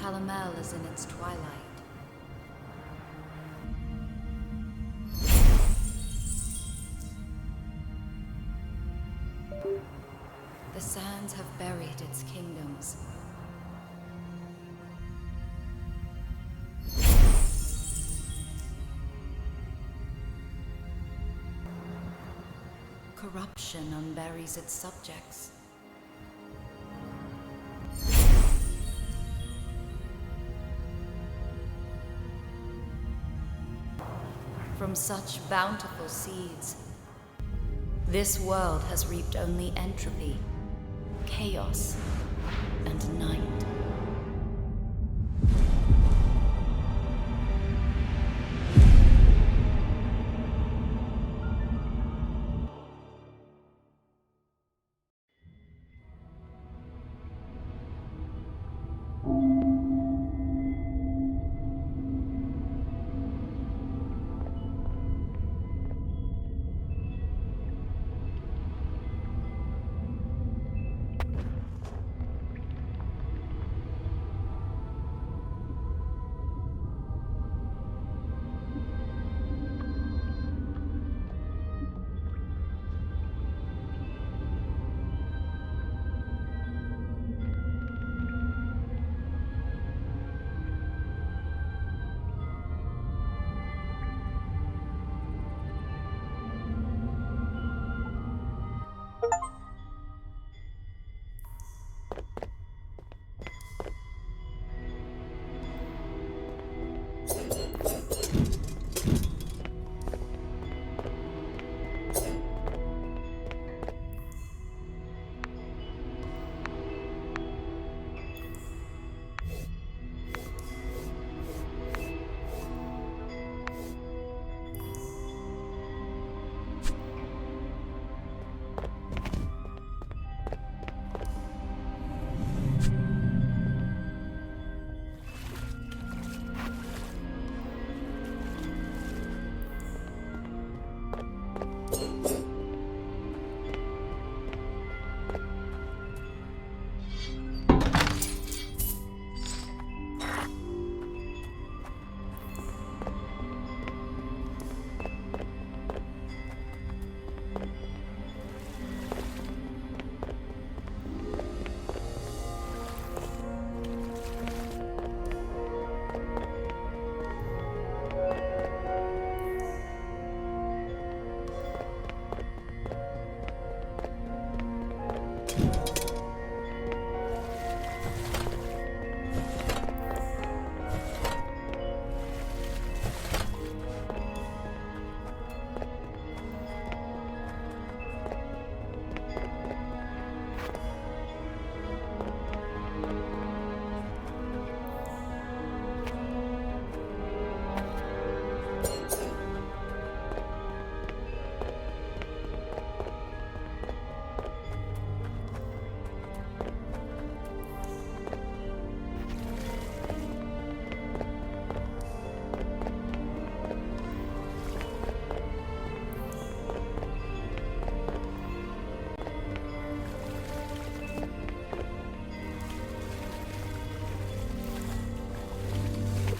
Calamel is in its twilight. The sands have buried its kingdoms. Corruption unburies its subjects. From such bountiful seeds, this world has reaped only entropy, chaos, and night.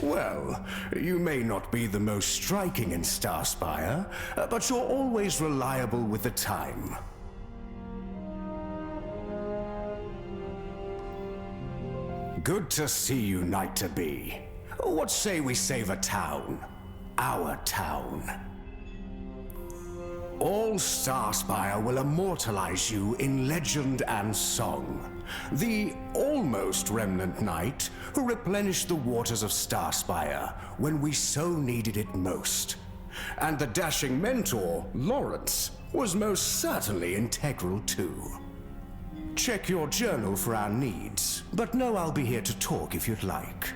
Well, you may not be the most striking in Starspire, but you're always reliable with the time. Good to see you, Knight-to-be. What say we save a town? Our town. All Starspire will immortalize you in legend and song. The almost remnant knight who replenished the waters of Starspire when we so needed it most. And the dashing mentor, Lawrence, was most certainly integral too. Check your journal for our needs, but know I'll be here to talk if you'd like.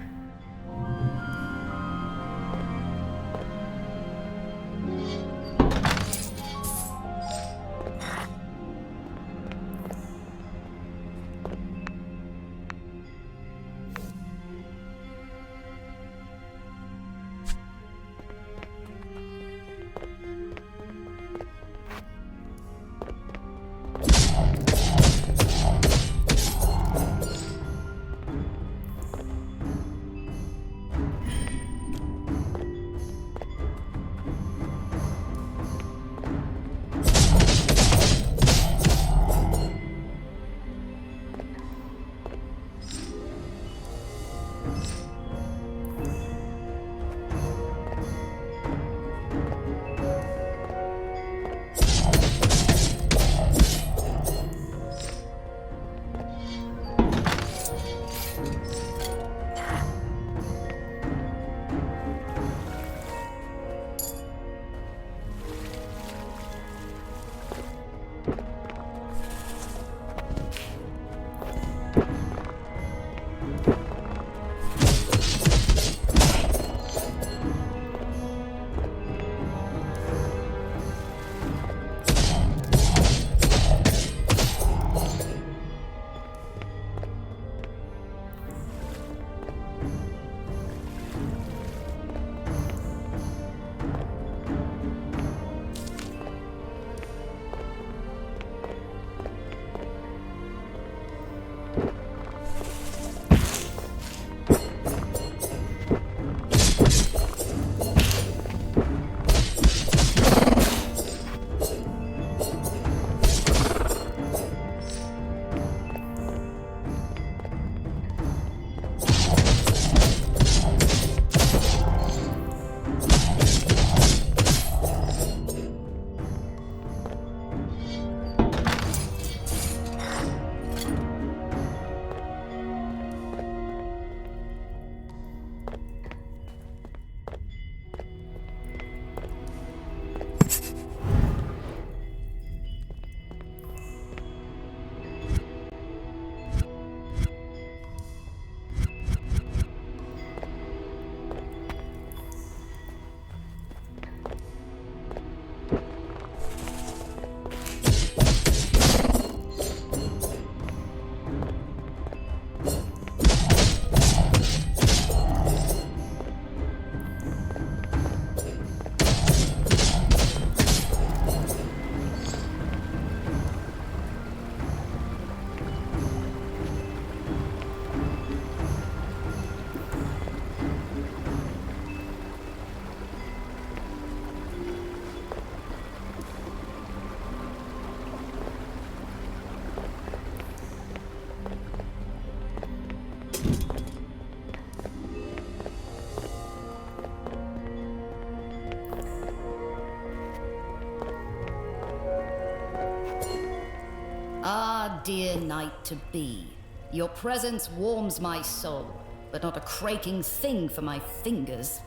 dear knight to be. Your presence warms my soul, but not a craking thing for my fingers.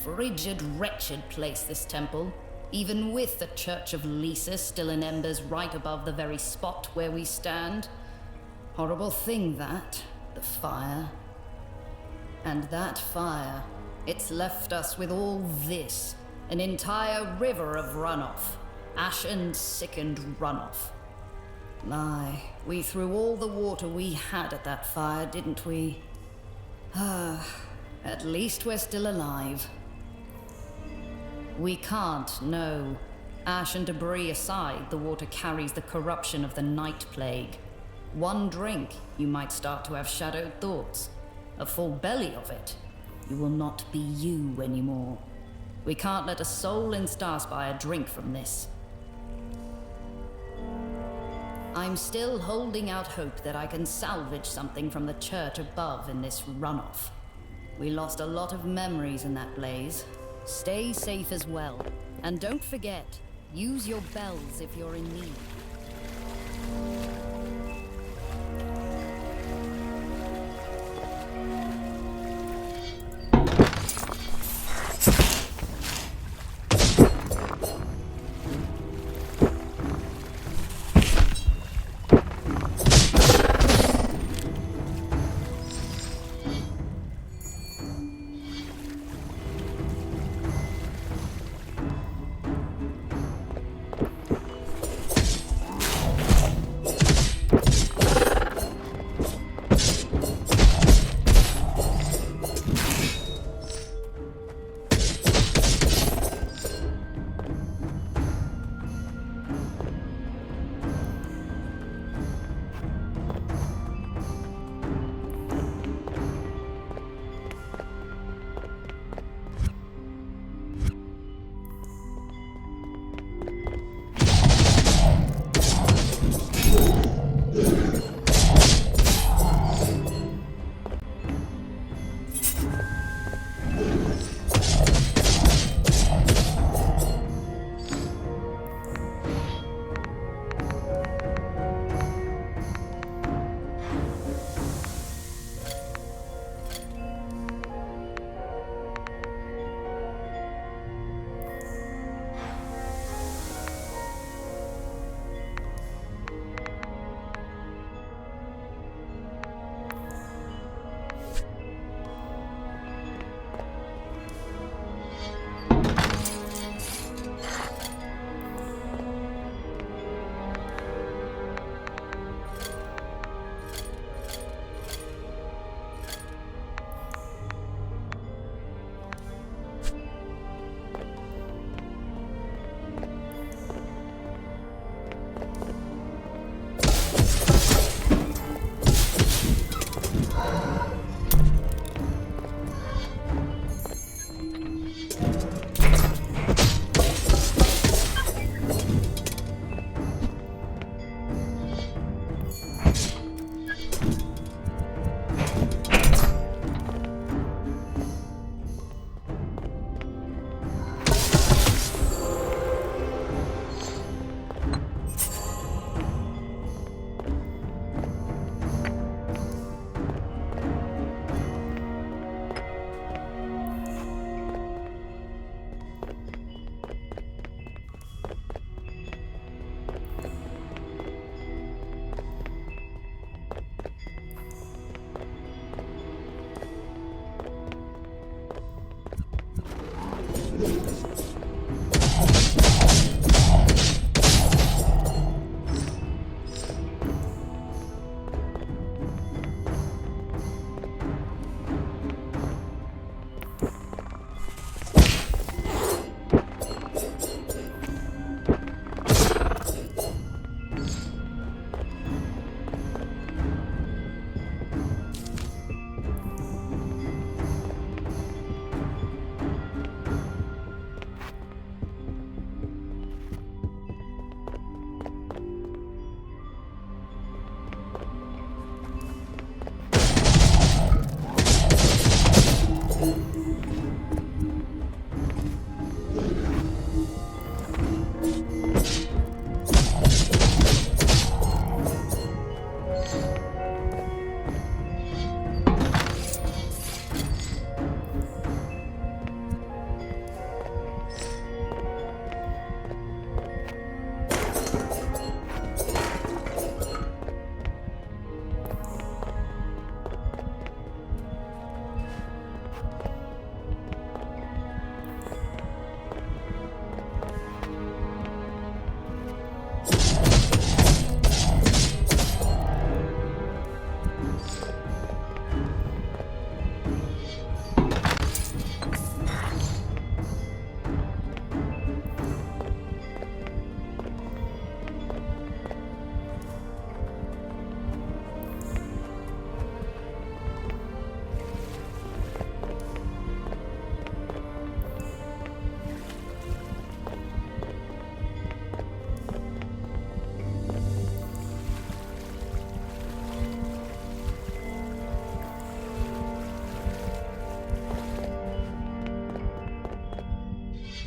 Frigid, wretched place, this temple. Even with the Church of Leisis still in embers right above the very spot where we stand. Horrible thing that, the fire. And that fire, it's left us with all this. An entire river of runoff. Ashen, sickened runoff. My, we threw all the water we had at that fire, didn't we? At least we're still alive. We can't, no. Ash and debris aside, the water carries the corruption of the night plague. One drink, you might start to have shadowed thoughts. A full belly of it, you will not be you anymore. We can't let a soul in Starspire drink from this. I'm still holding out hope that I can salvage something from the church above in this runoff. We lost a lot of memories in that blaze. Stay safe as well. And don't forget, use your bells if you're in need.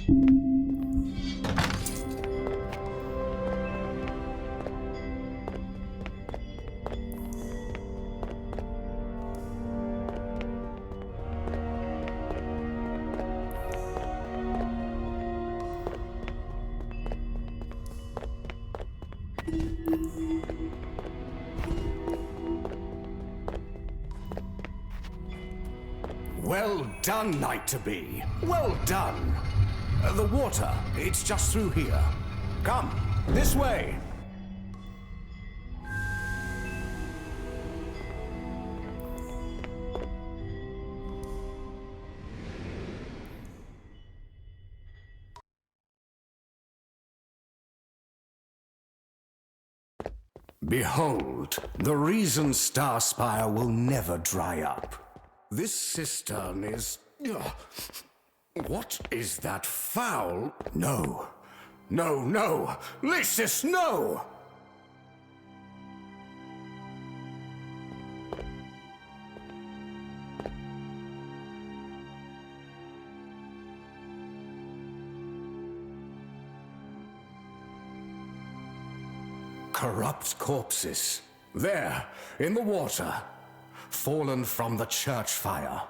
Well done, Knight-to-be. Well done. The water, it's just through here. Come, this way. Behold, the reason Starspire will never dry up. This cistern is... What is that foul? No. No, no! Leisis, no! Corrupt corpses. There, in the water. Fallen from the church fire.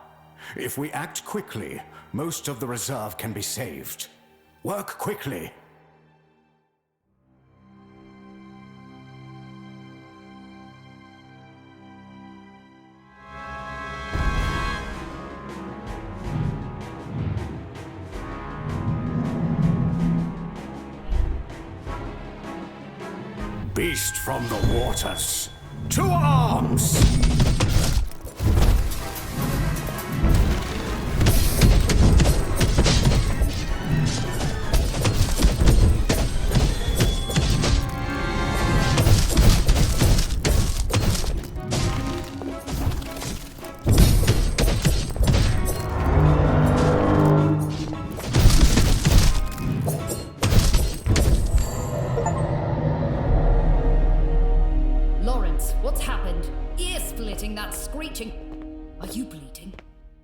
If we act quickly, most of the reserve can be saved. Work quickly. Beast from the waters. To arms! Are you bleeding?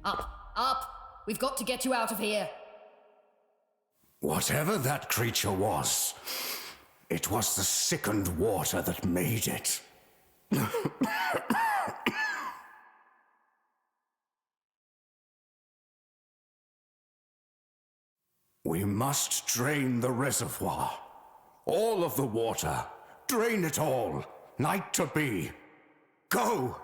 Up, up! We've got to get you out of here! Whatever that creature was, it was the sickened water that made it. We must drain the reservoir. All of the water. Drain it all. Knight-to-be. Go!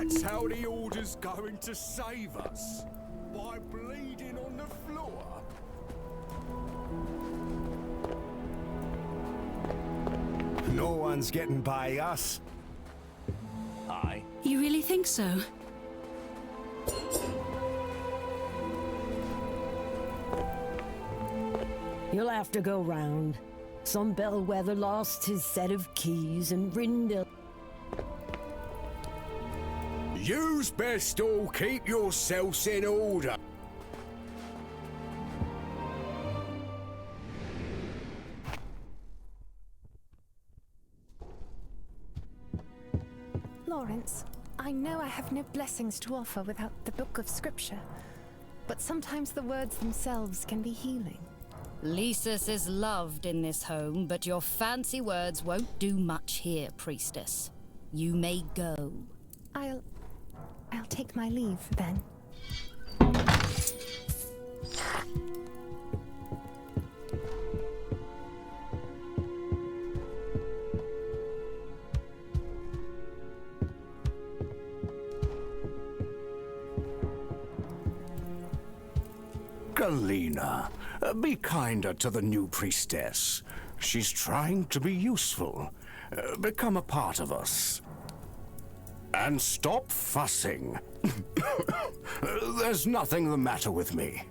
That's how the Order's going to save us. By bleeding on the floor. No one's getting by us. Aye. You really think so? You'll have to go round. Some bellwether lost his set of keys and Rindel. You's best all keep yourselves in order. Lawrence, I know I have no blessings to offer without the book of scripture, but sometimes the words themselves can be healing. Leisis is loved in this home, but your fancy words won't do much here, priestess. You may go. I'll take my leave, then. Galena, be kinder to the new priestess. She's trying to be useful. Become a part of us. And stop fussing. There's nothing the matter with me.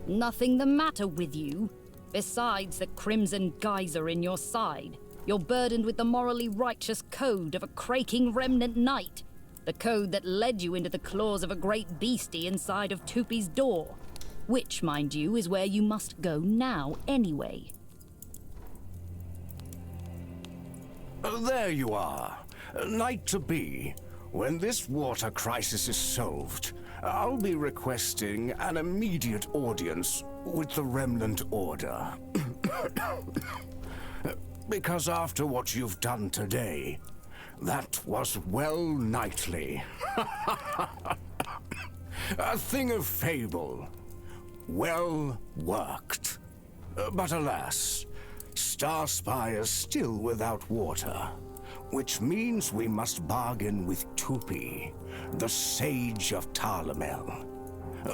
Nothing the matter with you? Besides the crimson geyser in your side, you're burdened with the morally righteous code of a craking remnant knight. The code that led you into the claws of a great beastie inside of Tupi's door. Which, mind you, is where you must go now anyway. There you are. Knight-to-be. When this water crisis is solved, I'll be requesting an immediate audience with the Remnant Order. Because after what you've done today, that was well knightly. A thing of fable. Well worked. But alas, Starspire's still without water. Which means we must bargain with Tupi, the Sage of Tarlamel.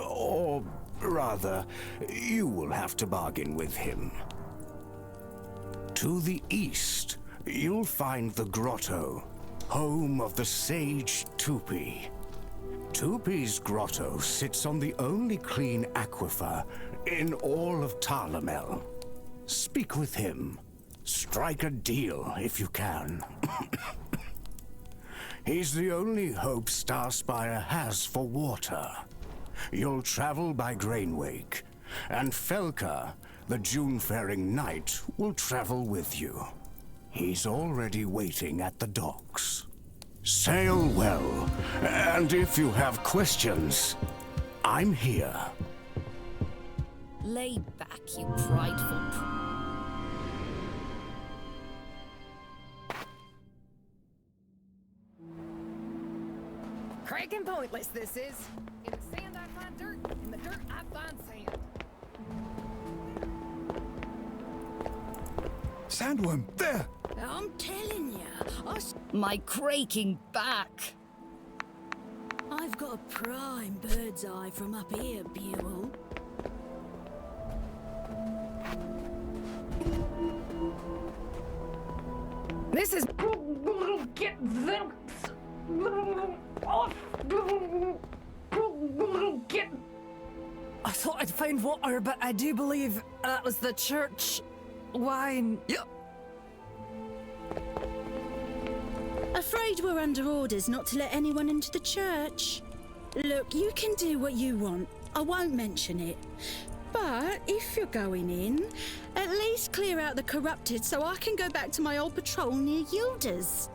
Or rather, you will have to bargain with him. To the east, you'll find the grotto, home of the Sage Tupi. Tupi's grotto sits on the only clean aquifer in all of Tarlamel. Speak with him. Strike a deal if you can. He's the only hope Starspire has for water. You'll travel by Grainwake, and Felka, the June-faring knight, will travel with you. He's already waiting at the docks. Sail well, and if you have questions, I'm here. Lay back, you prideful Cracking pointless this is. In the sand I find dirt, in the dirt I find sand. Sandworm, there! I'm telling you, My craking back! I've got a prime bird's eye from up here, Buell. This is... Get them off! Get... I thought I'd found water, but I do believe that was the church wine. Yep. Afraid we're under orders not to let anyone into the church. Look, you can do what you want. I won't mention it. But if you're going in, at least clear out the corrupted so I can go back to my old patrol near Yildiz.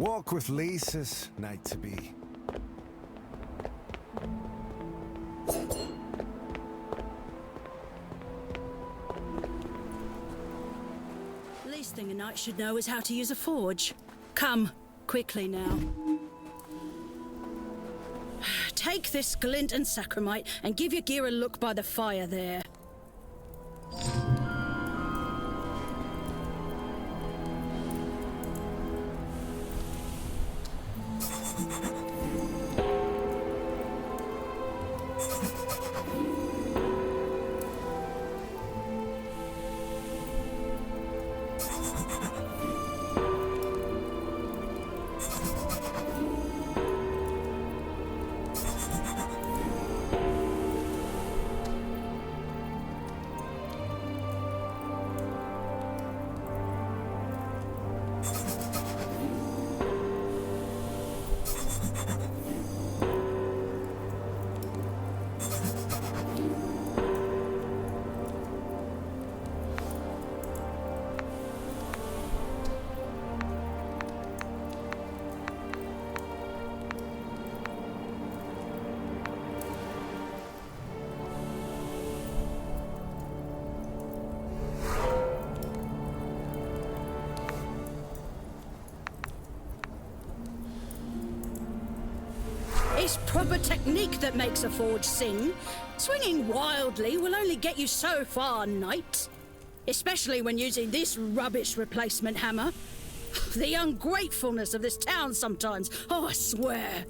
Walk with Leisis, night to be. Least thing a knight should know is how to use a forge. Come, quickly now. Take this glint and sacramite and give your gear a look by the fire there. It's proper technique that makes a forge sing. Swinging wildly will only get you so far, knight. Especially when using this rubbish replacement hammer. The ungratefulness of this town sometimes, oh, I swear.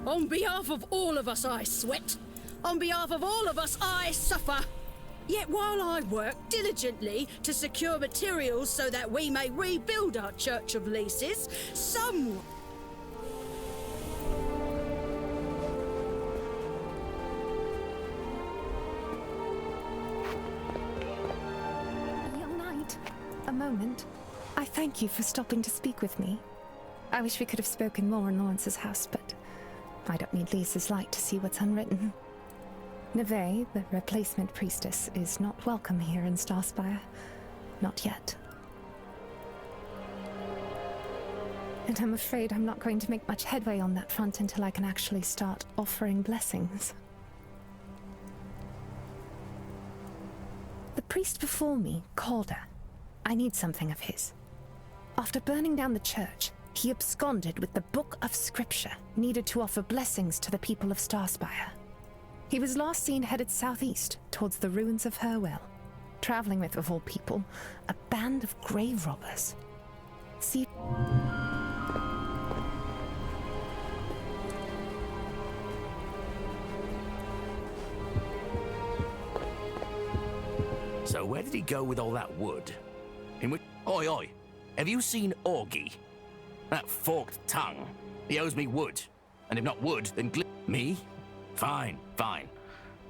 On behalf of all of us, I sweat. On behalf of all of us, I suffer. Yet while I work diligently to secure materials so that we may rebuild our Church of Leisis, someone... Young knight, a moment. I thank you for stopping to speak with me. I wish we could have spoken more in Lawrence's house, but I don't need Lisa's light to see what's unwritten. Neve, the replacement priestess, is not welcome here in Starspire. Not yet. And I'm afraid I'm not going to make much headway on that front until I can actually start offering blessings. The priest before me, Calder. I need something of his. After burning down the church, he absconded with the book of scripture needed to offer blessings to the people of Starspire. He was last seen headed southeast towards the ruins of Herwell, traveling with, of all people, a band of grave robbers. See... So where did he go with all that wood? In which... Oi, oi! Have you seen Augie? That forked tongue. He owes me wood. And if not wood, then me? Fine, fine.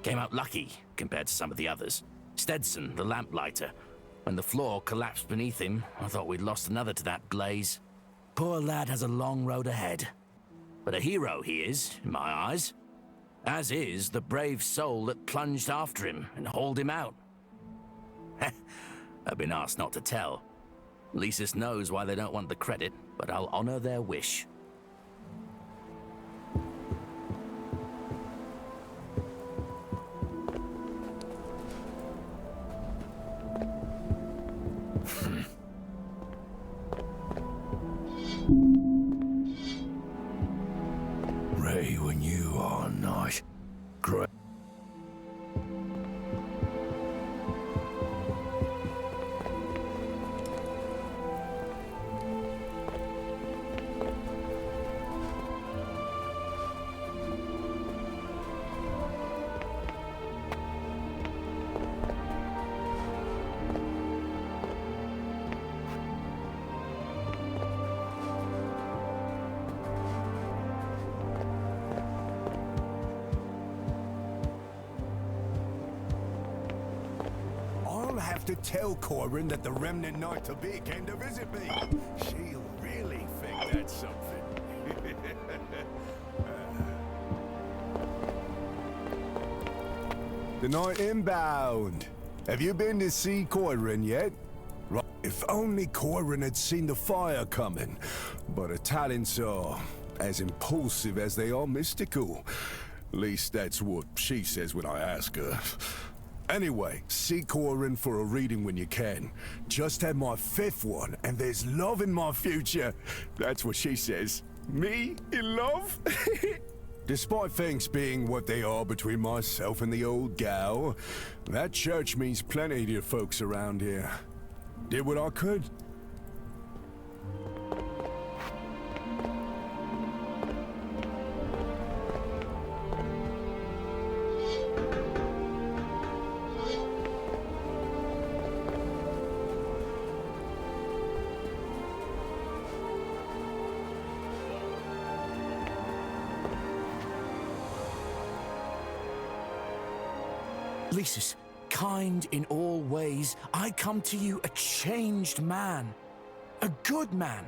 Came out lucky, compared to some of the others. Stetson, the lamplighter. When the floor collapsed beneath him, I thought we'd lost another to that blaze. Poor lad has a long road ahead. But a hero he is, in my eyes. As is the brave soul that plunged after him and hauled him out. I've been asked not to tell. Leisis knows why they don't want the credit, but I'll honor their wish. Ray, when you are nice. Great. I'll have to tell Corin that the Remnant Knight will be came to visit me. She'll really think that's something. The night inbound. Have you been to see Corin yet? Right. If only Corin had seen the fire coming. But her talents are as impulsive as they are mystical. At least that's what she says when I ask her. Anyway, see Corin for a reading when you can. Just had my 5th one, and there's love in my future. That's what she says. Me in love? Despite things being what they are between myself and the old gal, that church means plenty to you folks around here. Did what I could. Leisis, kind in all ways, I come to you a changed man. A good man.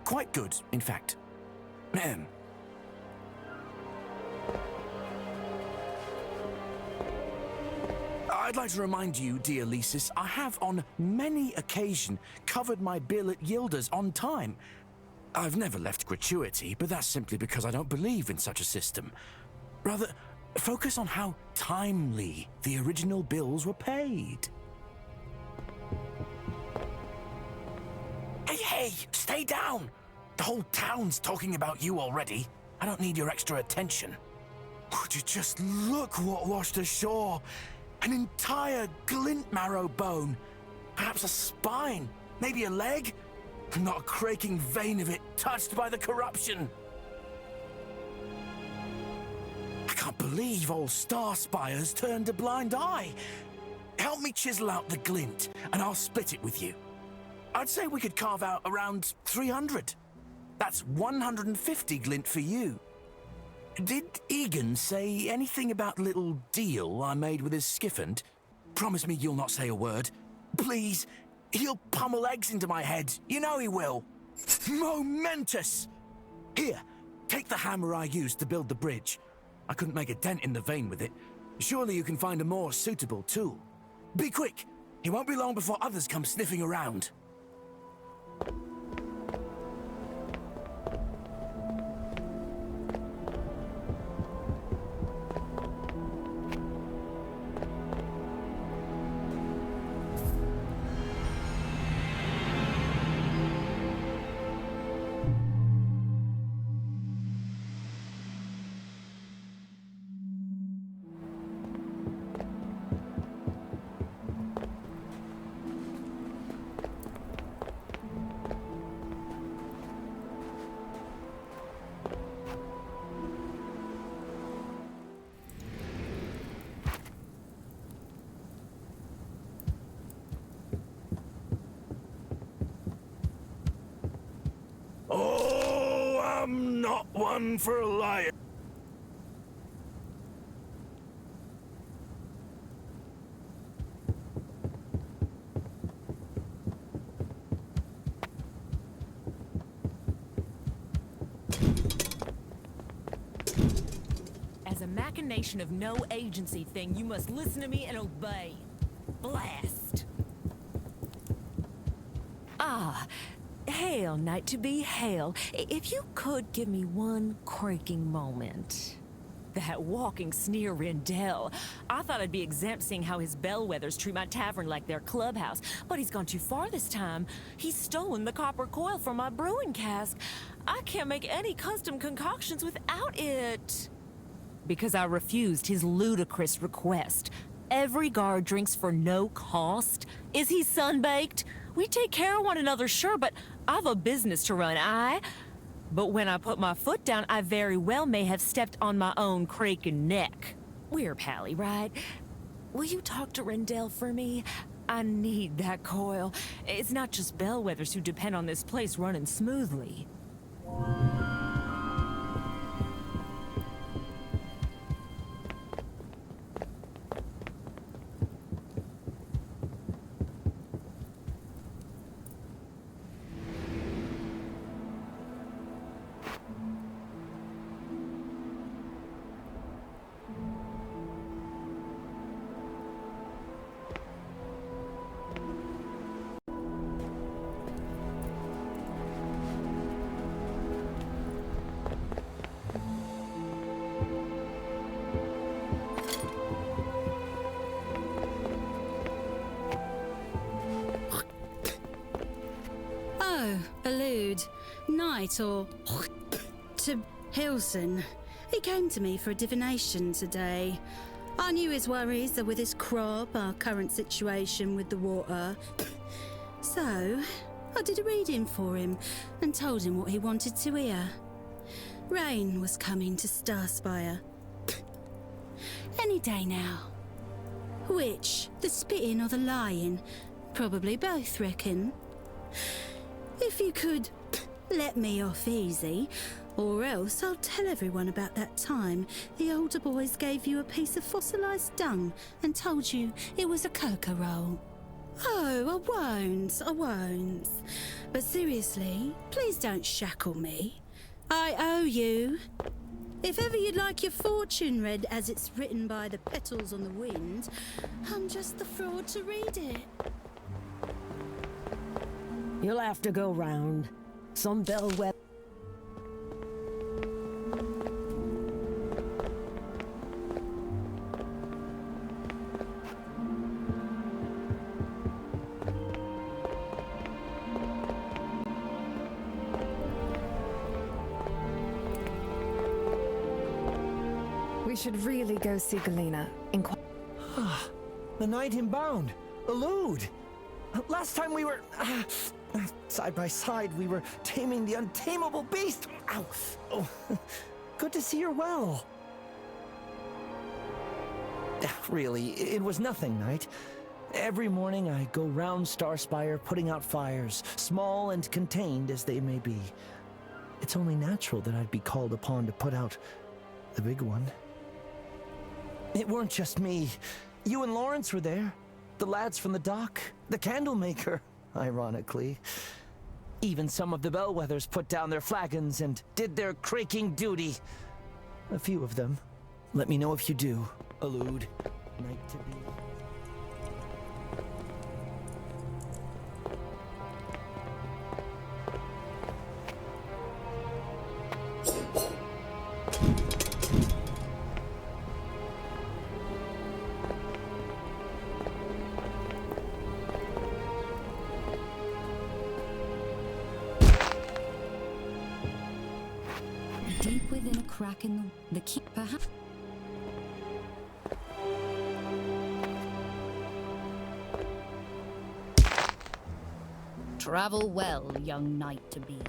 Quite good, in fact. I'd like to remind you, dear Leisis, I have on many occasions covered my bill at Yilda's on time. I've never left gratuity, but that's simply because I don't believe in such a system. Rather, focus on how timely the original bills were paid. Hey, stay down! The whole town's talking about you already. I don't need your extra attention. Would you just look what washed ashore? An entire glint marrow bone. Perhaps a spine, maybe a leg. Not a cracking vein of it touched by the corruption. I can't believe old Starspire's turned a blind eye. help me chisel out the glint, and I'll split it with you. I'd say we could carve out around 300. That's 150 glint for you. Did Egan say anything about the little deal I made with his skiffant? Promise me you'll not say a word. Please, he'll pummel eggs into my head. You know he will. Momentous! Here, take the hammer I used to build the bridge. I couldn't make a dent in the vein with it. Surely you can find a more suitable tool. Be quick! It won't be long before others come sniffing around. Oh, I'm not one for a liar. As a machination of no agency thing, you must listen to me and obey. Blast! Ah, hail, knight to be hail. If you could give me one quaking moment. That walking sneer Rendell. I thought I'd be exempt seeing how his bellwethers treat my tavern like their clubhouse, but he's gone too far this time. He's stolen the copper coil from my brewing cask. I can't make any custom concoctions without it. Because I refused his ludicrous request. Every guard drinks for no cost. Is he sunbaked? We take care of one another, sure, but I've a business to run, But when I put my foot down, I very well may have stepped on my own cracking neck. We're pally, right? Will you talk to Rendell for me? I need that coil. It's not just bellwethers who depend on this place running smoothly. Allude, Knight, or to Hilson. He came to me for a divination today. I knew his worries are with his crop, our current situation with the water. So, I did a reading for him and told him what he wanted to hear. Rain was coming to Starspire. Any day now. Which, the spitting or the lying? Probably both, reckon. If you could let me off easy, or else I'll tell everyone about that time the older boys gave you a piece of fossilised dung and told you it was a cocoa roll. Oh, I won't. But seriously, please don't shackle me. I owe you. If ever you'd like your fortune read as it's written by the petals on the wind, I'm just the fraud to read it. You'll have to go round. Some bellwether. We should really go see Galena. The knight inbound. Elude. Last time we were... side by side, we were taming the untamable beast. Ow. Oh. Good to see you're well. Really, it was nothing, Knight. Every morning I go round Starspire putting out fires, small and contained as they may be. It's only natural that I'd be called upon to put out the big one. It weren't just me. You and Lawrence were there. The lads from the dock, the candle maker, ironically. Even some of the bellwethers put down their flagons and did their craking duty. A few of them. Let me know if you do, allude. Night to be. Deep within a crack in the key, perhaps. Travel well, young knight-to-be.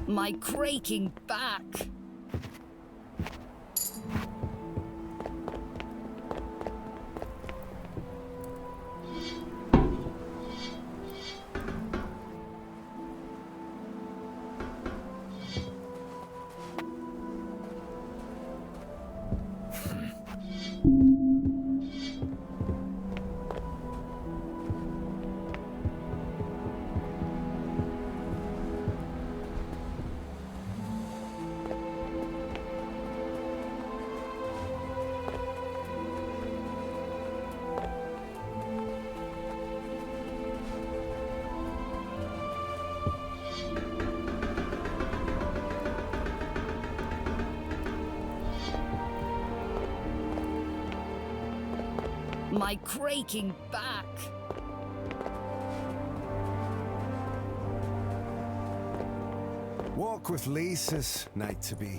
My craking back! My craking back! Walk with Leisis, knight-to-be.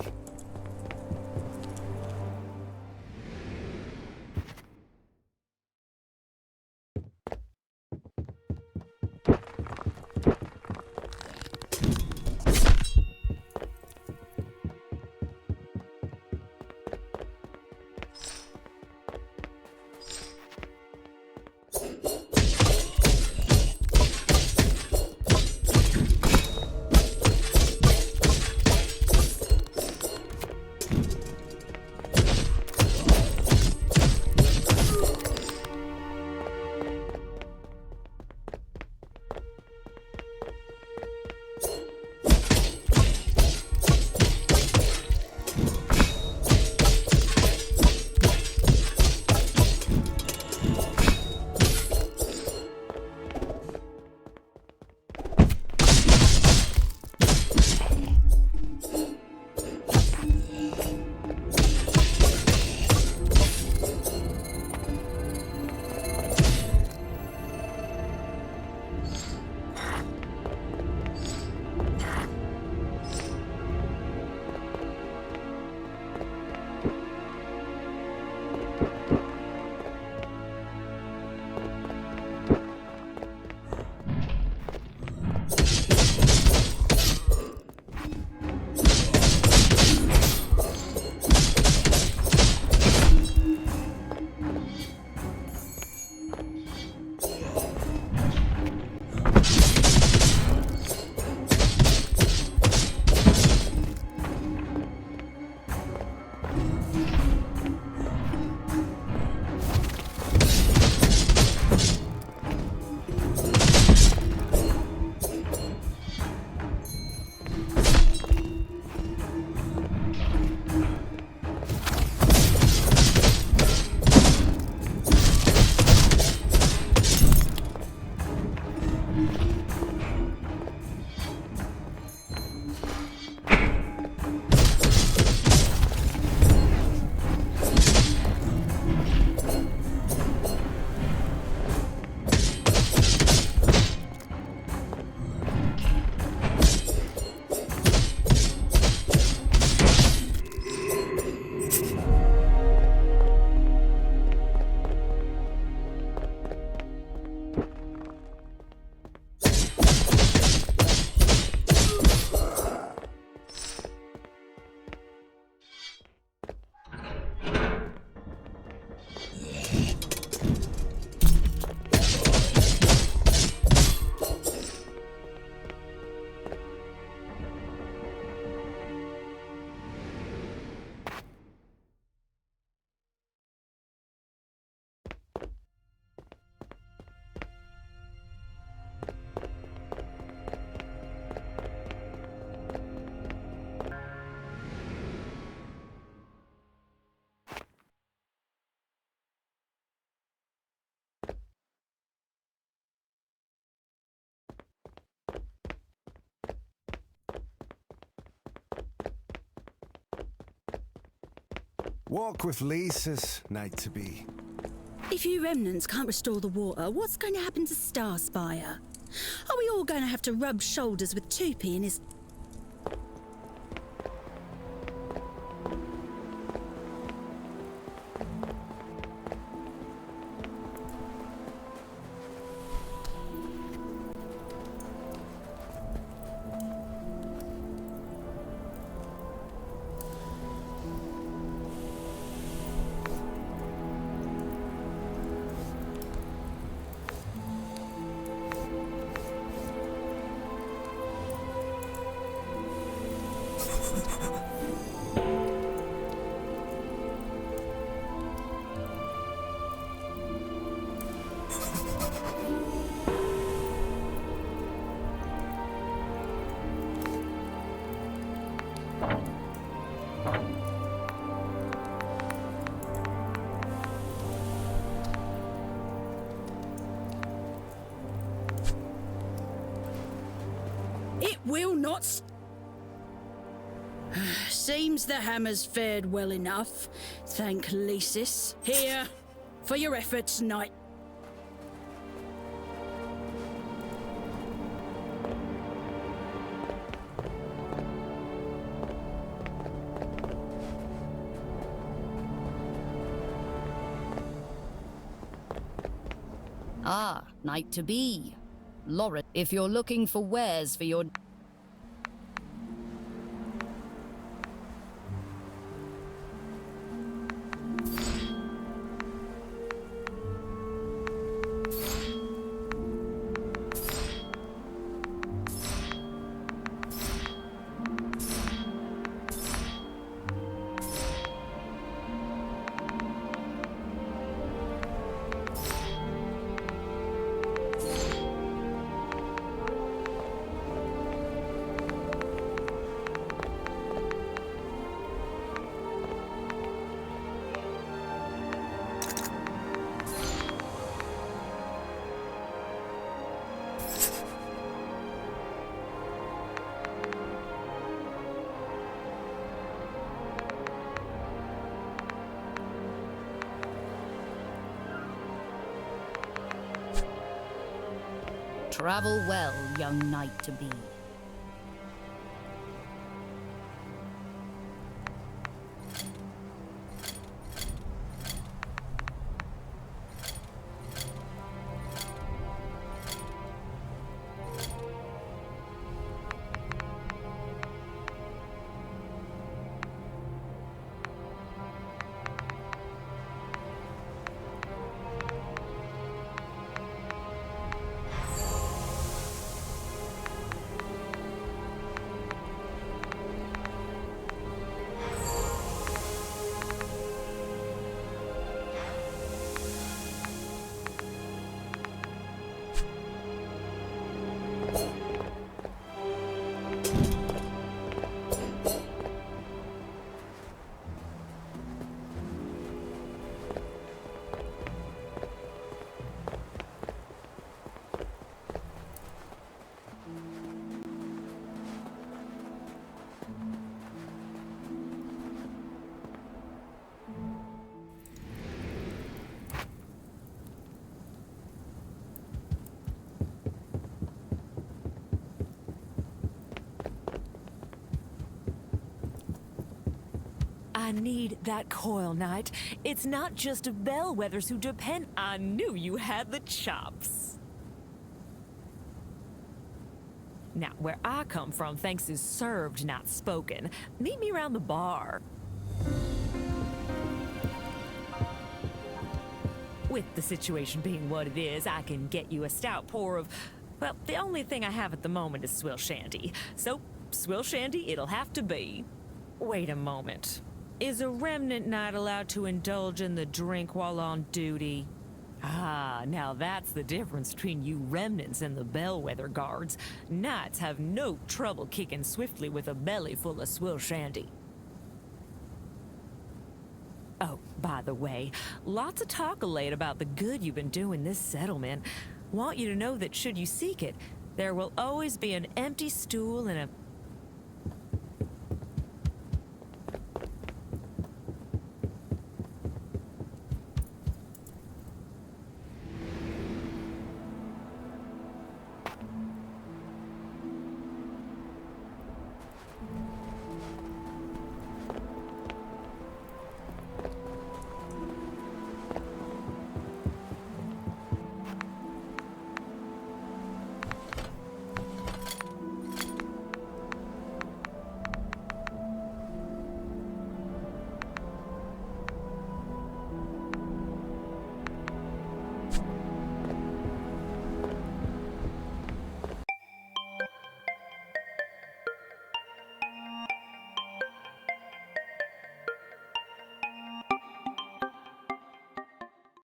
Walk with Leisis, Knight-to-be. If you remnants can't restore the water, what's going to happen to Starspire? Are we all going to have to rub shoulders with Toopy and his... It will not... Seems the hammer's fared well enough. Thank Leisis. Here, for your efforts, Knight. Ah, Knight-to-be. Lauren, if you're looking for wares for your... Travel well, young Knight-to-be. I need that coil, Knight. It's not just bellwethers who depend. I knew you had the chops. Now, where I come from, thanks is served, not spoken. Meet me around the bar. With the situation being what it is, I can get you a stout pour of... Well, the only thing I have at the moment is swill shandy. So, swill shandy it'll have to be. Wait a moment. Is a remnant knight allowed to indulge in the drink while on duty? Ah, now that's the difference between you remnants and the bellwether guards. Knights have no trouble kicking swiftly with a belly full of swill shandy. Oh, by the way, lots of talk late about the good you've been doing this settlement. Want you to know that should you seek it, there will always be an empty stool and a